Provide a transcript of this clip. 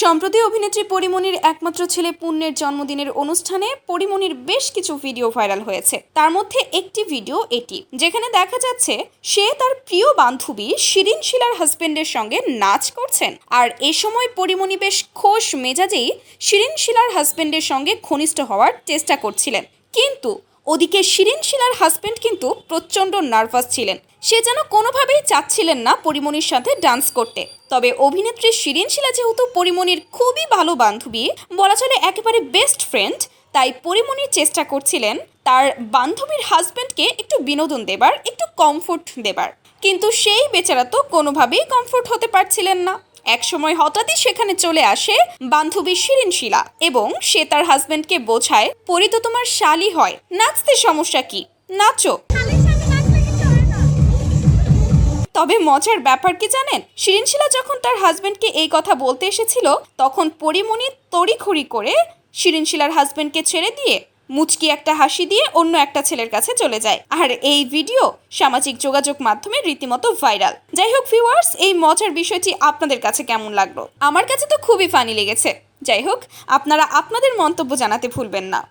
সম্প্রতি অভিনেত্রী পরিমণির একমাত্র ছেলে পুণ্যের জন্মদিনের অনুষ্ঠানে পরিমণির বেশ কিছু ভিডিও ভাইরাল হয়েছে। তার মধ্যে একটি ভিডিও এটি, যেখানে দেখা যাচ্ছে সে তার প্রিয় বান্ধবী শিরিন শিলার হাজবেন্ডের সঙ্গে নাচ করছেন। আর এ সময় পরিমণি বেশ খোশ মেজাজেই শিরিন শিলার হাজবেন্ডের সঙ্গে ঘনিষ্ঠ হওয়ার চেষ্টা করছিলেন। কিন্তু ওদিকে শিরিন শিলার হাজবেন্ড কিন্তু প্রচণ্ড নার্ভাস ছিলেন। সে যেন কোনোভাবেই চাচ্ছিলেন না পরিমণির সাথে ডান্স করতে। তবে অভিনেত্রী শিরিন শিলা যেহেতু পরিমণির খুবই ভালো বান্ধবী, বলা চলে একেবারে বেস্ট ফ্রেন্ড, তাই পরিমণি চেষ্টা করছিলেন তার বান্ধবীর হাজবেন্ডকে একটু বিনোদন দেবার, একটু কমফোর্ট দেবার। কিন্তু সেই বেচারা তো কোনোভাবেই কমফোর্ট হতে পারছিলেন না। একসময় হঠাৎই সেখানে চলে আসে বান্ধবী শিরিন শিলা এবং সে তার হাজবেন্ডকে বোঝায়, পরি তো তোমার শালি হয়, নাচতে সমস্যা কি, নাচো। তবে মজার ব্যাপার কি জানেন, শিরিন শিলা যখন তার হাজবেন্ডকে এই কথা বলতে এসেছিল, তখন পরিমণি তড়িঘড়ি করে শিরিন শিলার হাজবেন্ডকে ছেড়ে দিয়ে মুচকি একটা হাসি দিয়ে অন্য একটা ছেলের কাছে চলে যায়। আর এই ভিডিও সামাজিক যোগাযোগ মাধ্যমে রীতিমতো ভাইরাল। যাই হোক ভিউয়ার্স, এই মজার বিষয়টি আপনাদের কাছে কেমন লাগলো? আমার কাছে তো খুবই ফানি লেগেছে। যাই হোক, আপনারা আপনাদের মন্তব্য জানাতে ভুলবেন না।